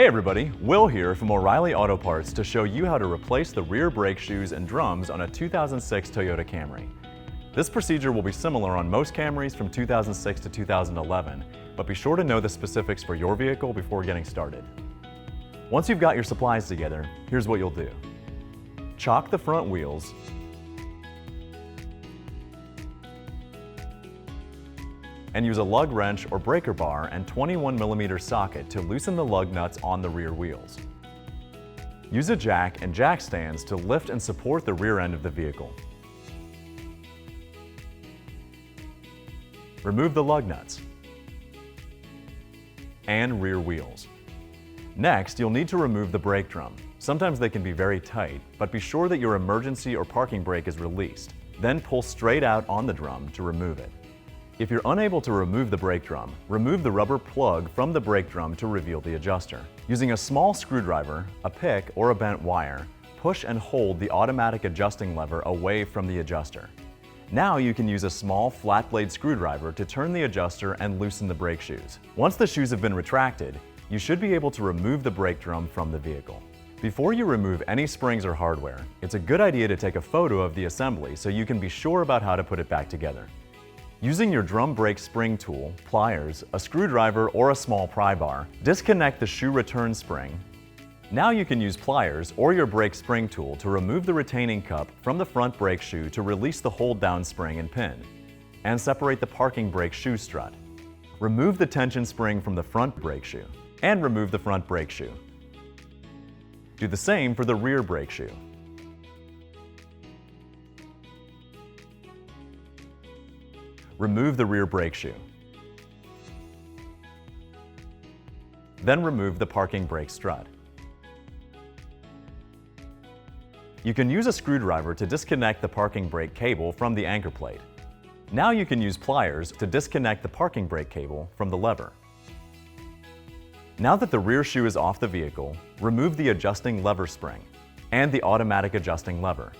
Hey everybody, Will here from O'Reilly Auto Parts to show you how to replace the rear brake shoes and drums on a 2006 Toyota Camry. This procedure will be similar on most Camrys from 2006 to 2011, but be sure to know the specifics for your vehicle before getting started. Once you've got your supplies together, here's what you'll do. Chock the front wheels, and use a lug wrench or breaker bar and 21mm socket to loosen the lug nuts on the rear wheels. Use a jack and jack stands to lift and support the rear end of the vehicle. Remove the lug nuts and rear wheels. Next, you'll need to remove the brake drum. Sometimes they can be very tight, but be sure that your emergency or parking brake is released. Then pull straight out on the drum to remove it. If you're unable to remove the brake drum, remove the rubber plug from the brake drum to reveal the adjuster. Using a small screwdriver, a pick, or a bent wire, push and hold the automatic adjusting lever away from the adjuster. Now you can use a small flat blade screwdriver to turn the adjuster and loosen the brake shoes. Once the shoes have been retracted, you should be able to remove the brake drum from the vehicle. Before you remove any springs or hardware, it's a good idea to take a photo of the assembly so you can be sure about how to put it back together. Using your drum brake spring tool, pliers, a screwdriver, or a small pry bar, disconnect the shoe return spring. Now you can use pliers or your brake spring tool to remove the retaining cup from the front brake shoe to release the hold down spring and pin, and separate the parking brake shoe strut. Remove the tension spring from the front brake shoe, and remove the front brake shoe. Do the same for the rear brake shoe. Remove the rear brake shoe. Then remove the parking brake strut. You can use a screwdriver to disconnect the parking brake cable from the anchor plate. Now you can use pliers to disconnect the parking brake cable from the lever. Now that the rear shoe is off the vehicle, remove the adjusting lever spring and the automatic adjusting lever.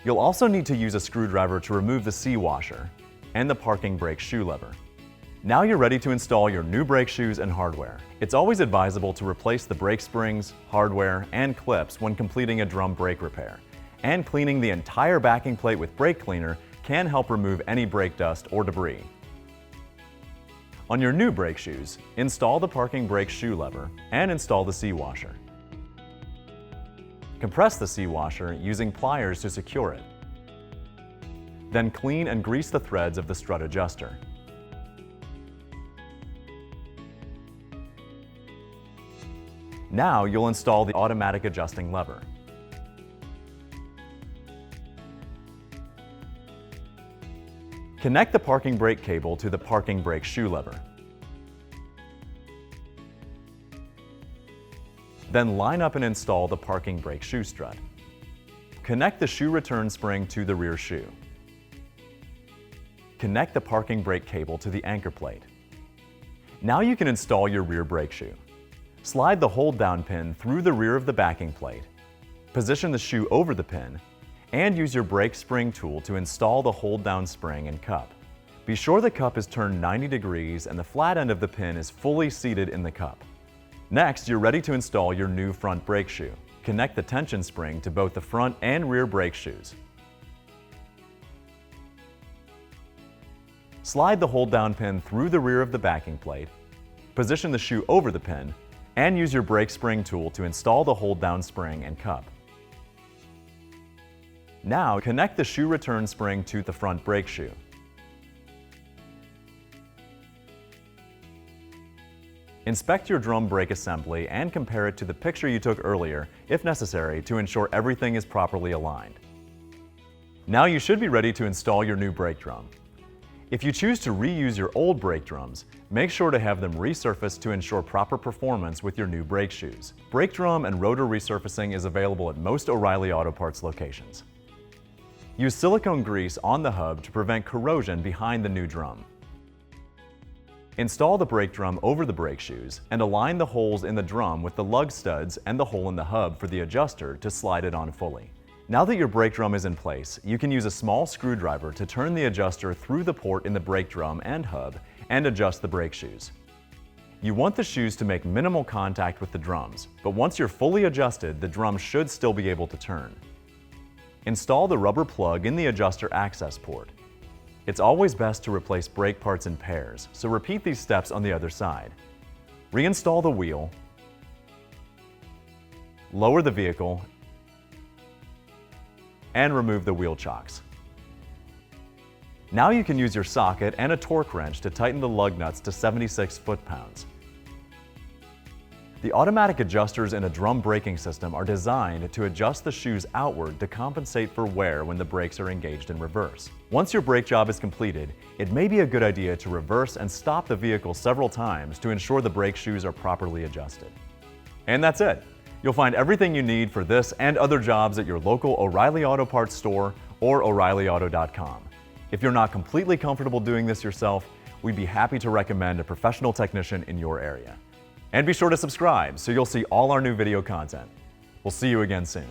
You'll also need to use a screwdriver to remove the C-washer and the parking brake shoe lever. Now you're ready to install your new brake shoes and hardware. It's always advisable to replace the brake springs, hardware, and clips when completing a drum brake repair. And cleaning the entire backing plate with brake cleaner can help remove any brake dust or debris. On your new brake shoes, install the parking brake shoe lever and install the C-washer. Compress the C-washer using pliers to secure it. Then clean and grease the threads of the strut adjuster. Now you'll install the automatic adjusting lever. Connect the parking brake cable to the parking brake shoe lever. Then line up and install the parking brake shoe strut. Connect the shoe return spring to the rear shoe. Connect the parking brake cable to the anchor plate. Now you can install your rear brake shoe. Slide the hold down pin through the rear of the backing plate. Position the shoe over the pin and use your brake spring tool to install the hold down spring and cup. Be sure the cup is turned 90 degrees and the flat end of the pin is fully seated in the cup. Next, you're ready to install your new front brake shoe. Connect the tension spring to both the front and rear brake shoes. Slide the hold down pin through the rear of the backing plate, position the shoe over the pin, and use your brake spring tool to install the hold down spring and cup. Now connect the shoe return spring to the front brake shoe. Inspect your drum brake assembly and compare it to the picture you took earlier, if necessary, to ensure everything is properly aligned. Now you should be ready to install your new brake drum. If you choose to reuse your old brake drums, make sure to have them resurfaced to ensure proper performance with your new brake shoes. Brake drum and rotor resurfacing is available at most O'Reilly Auto Parts locations. Use silicone grease on the hub to prevent corrosion behind the new drum. Install the brake drum over the brake shoes and align the holes in the drum with the lug studs and the hole in the hub for the adjuster to slide it on fully. Now that your brake drum is in place, you can use a small screwdriver to turn the adjuster through the port in the brake drum and hub and adjust the brake shoes. You want the shoes to make minimal contact with the drums, but once you're fully adjusted, the drum should still be able to turn. Install the rubber plug in the adjuster access port. It's always best to replace brake parts in pairs, so repeat these steps on the other side. Reinstall the wheel, lower the vehicle, and remove the wheel chocks. Now you can use your socket and a torque wrench to tighten the lug nuts to 76 foot-pounds. The automatic adjusters in a drum braking system are designed to adjust the shoes outward to compensate for wear when the brakes are engaged in reverse. Once your brake job is completed, it may be a good idea to reverse and stop the vehicle several times to ensure the brake shoes are properly adjusted. And that's it. You'll find everything you need for this and other jobs at your local O'Reilly Auto Parts store or O'ReillyAuto.com. If you're not completely comfortable doing this yourself, we'd be happy to recommend a professional technician in your area. And be sure to subscribe so you'll see all our new video content. We'll see you again soon.